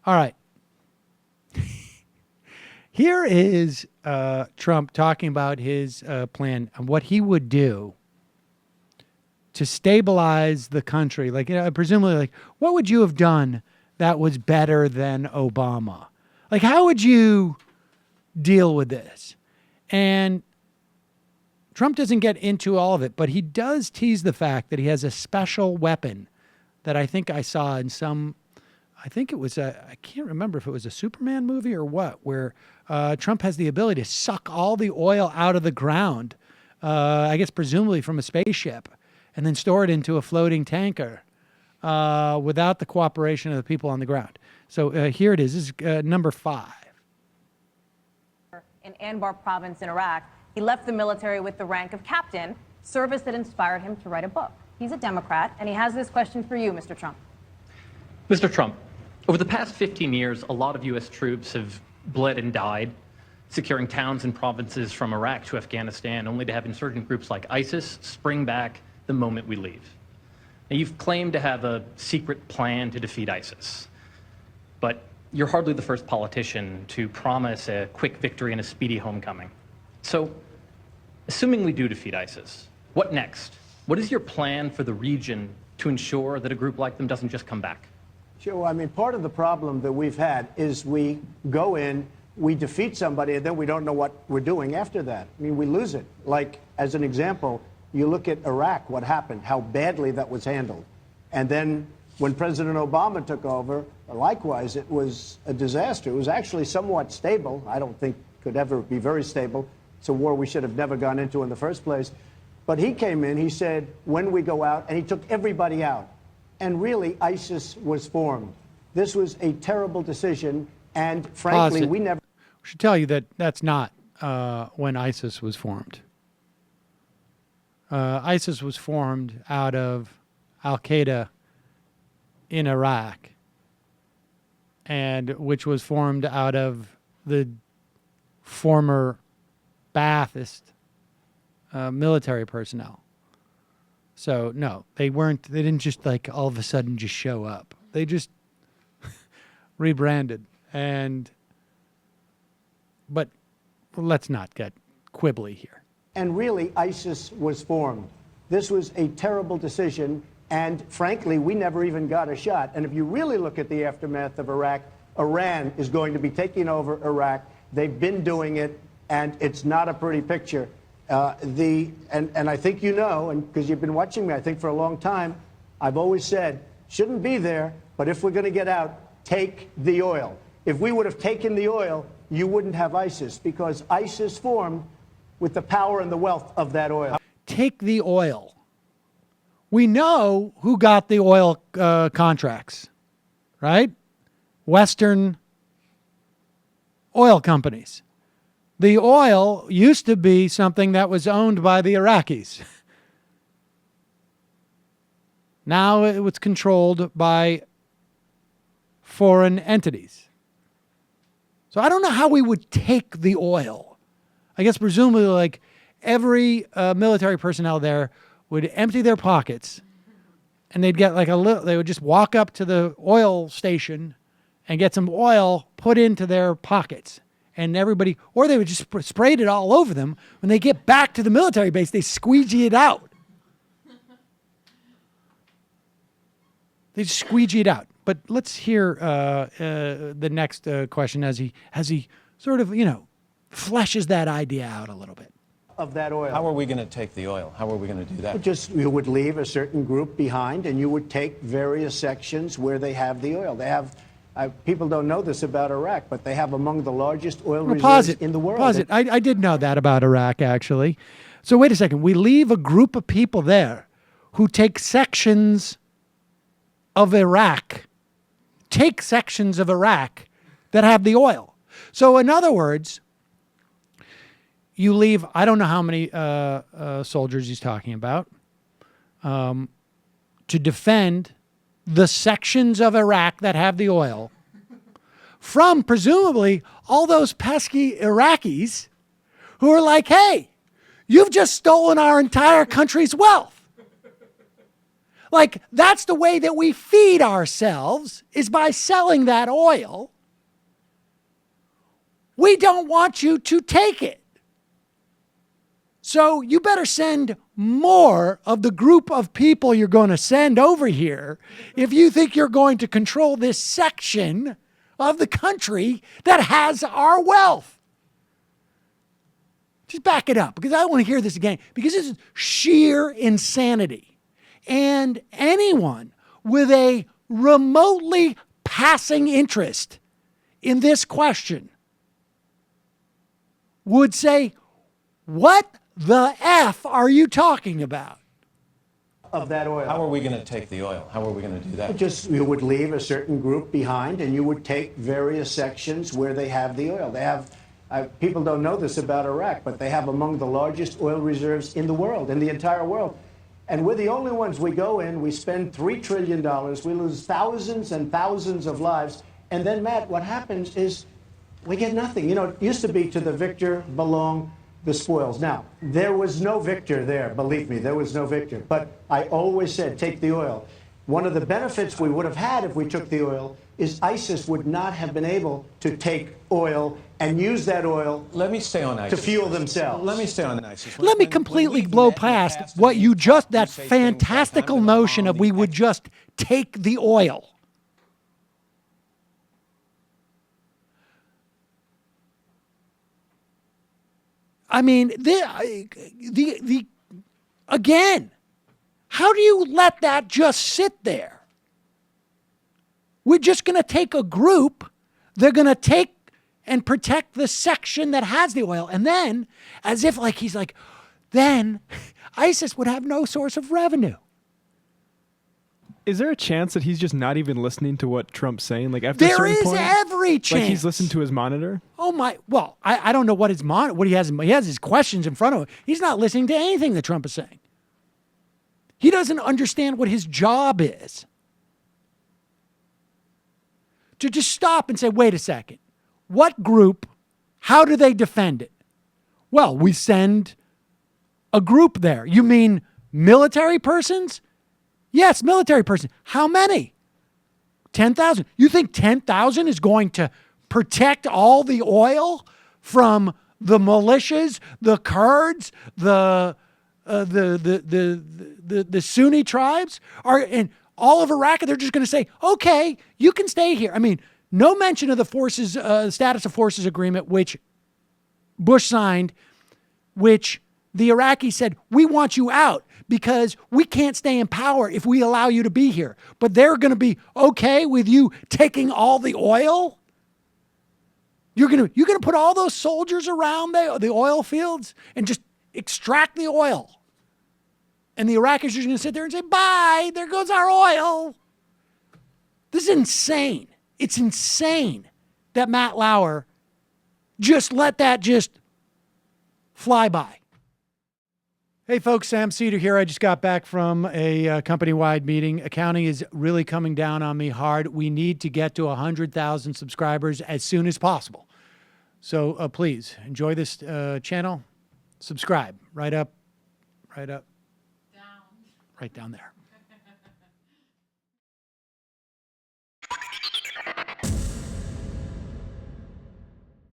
All right. Here is Trump talking about his plan and what he would do to stabilize the country. Like, presumably, like, what would you have done that was better than Obama? Like, how would you deal with this? And Trump doesn't get into all of it, but he does tease the fact that he has a special weapon that I think I saw in some, I think it was I can't remember if it was a Superman movie or what, where Trump has the ability to suck all the oil out of the ground, I guess presumably from a spaceship, and then store it into a floating tanker without the cooperation of the people on the ground. So here it is. This is number 5. In Anbar province in Iraq, he left the military with the rank of captain, service that inspired him to write a book. He's a Democrat, and he has this question for you, Mr. Trump. Mr. Trump, over the past 15 years, a lot of U.S. troops have bled and died, securing towns and provinces from Iraq to Afghanistan, only to have insurgent groups like ISIS spring back the moment we leave. Now, you've claimed to have a secret plan to defeat ISIS, but you're hardly the first politician to promise a quick victory and a speedy homecoming. So, assuming we do defeat ISIS, what next? What is your plan for the region to ensure that a group like them doesn't just come back? Sure. I mean, part of the problem that we've had is we go in, we defeat somebody, and then we don't know what we're doing after that. I mean, we lose it. Like, as an example, you look at Iraq, what happened, how badly that was handled. And then when President Obama took over, likewise, it was a disaster. It was actually somewhat stable. I don't think could ever be very stable. It's a war we should have never gone into in the first place. But he came in, he said, when we go out, and he took everybody out. And really, ISIS was formed. This was a terrible decision, and frankly, we never... I should tell you that that's not when ISIS was formed. ISIS was formed out of Al-Qaeda in Iraq, and which was formed out of the former Ba'athist military personnel. So no, they didn't just like all of a sudden just show up. They just rebranded. But let's not get quibbly here. And really, ISIS was formed. This was a terrible decision, and frankly, we never even got a shot. And if you really look at the aftermath of Iraq, Iran is going to be taking over Iraq. They've been doing it, and it's not a pretty picture. And I think you know, and because you've been watching me, I think, for a long time, I've always said, shouldn't be there, but if we're going to get out, take the oil. If we would have taken the oil, you wouldn't have ISIS, because ISIS formed with the power and the wealth of that oil. Take the oil. We know who got the oil contracts, right? Western oil companies. The oil used to be something that was owned by the Iraqis. Now it was controlled by foreign entities. So I don't know how we would take the oil. I guess presumably like every military personnel there would empty their pockets, and they'd get like they would just walk up to the oil station and get some oil put into their pockets. And everybody, or they would just spray it all over them. When they get back to the military base, they squeegee it out. They just squeegee it out. But let's hear the next question as he sort of, fleshes that idea out a little bit. Of that oil. How are we going to take the oil? How are we going to do that? You would leave a certain group behind, and you would take various sections where they have the oil. They have... people don't know this about Iraq, but they have among the largest oil reserves in the world. Pause it. I did know that about Iraq, actually. So wait a second. We leave a group of people there who take sections of Iraq, that have the oil. So in other words, you leave, I don't know how many soldiers he's talking about, to defend the sections of Iraq that have the oil from presumably all those pesky Iraqis who are like, hey, you've just stolen our entire country's wealth. Like, that's the way that we feed ourselves, is by selling that oil. We don't want you to take it. So you better send more of the group of people you're going to send over here if you think you're going to control this section of the country that has our wealth. Just back it up, because I want to hear this again, because this is sheer insanity. And anyone with a remotely passing interest in this question would say, what the F are you talking about? Of that oil. How are we going to take the oil? How are we going to do that? Just, you would leave a certain group behind, and you would take various sections where they have the oil. They have, people don't know this about Iraq, but they have among the largest oil reserves in the world, in the entire world. And we're the only ones. We go in, we spend $3 trillion, we lose thousands and thousands of lives, and then, Matt, what happens is we get nothing. You know, it used to be to the victor belong the spoils. Now, there was no victor there, believe me, there was no victor. But I always said, take the oil. One of the benefits we would have had if we took the oil is ISIS would not have been able to take oil and use that oil Let me stay on ISIS to fuel themselves. Let me stay on ISIS. Let me completely blow past what you just, that fantastical notion of we would just take the oil. I mean, again, how do you let that just sit there? We're just going to take a group. They're going to take and protect the section that has the oil. And then, as if like he's like, then ISIS would have no source of revenue. Is there a chance that he's just not even listening to what Trump's saying? Like after a There certain is point, every chance. like he's listened to his monitor. Oh my! Well, I don't know what what he has. He has his questions in front of him. He's not listening to anything that Trump is saying. He doesn't understand what his job is. To just stop and say, wait a second, what group? How do they defend it? Well, we send a group there. You mean military persons? Yes, military person. How many? 10,000. You think 10,000 is going to protect all the oil from the militias, the Kurds, the Sunni tribes, and all of Iraq? They're just going to say, okay, you can stay here. I mean, no mention of the forces, status of forces agreement, which Bush signed, which the Iraqis said, we want you out because we can't stay in power if we allow you to be here. But they're going to be okay with you taking all the oil? You're going to put all those soldiers around the oil fields and just extract the oil. And the Iraqis are just going to sit there and say, bye, there goes our oil. This is insane. It's insane that Matt Lauer just let that just fly by. Hey folks, Sam Seder here. I just got back from a company-wide meeting. Accounting is really coming down on me hard. We need to get to 100,000 subscribers as soon as possible. So please enjoy this channel. Subscribe right down there.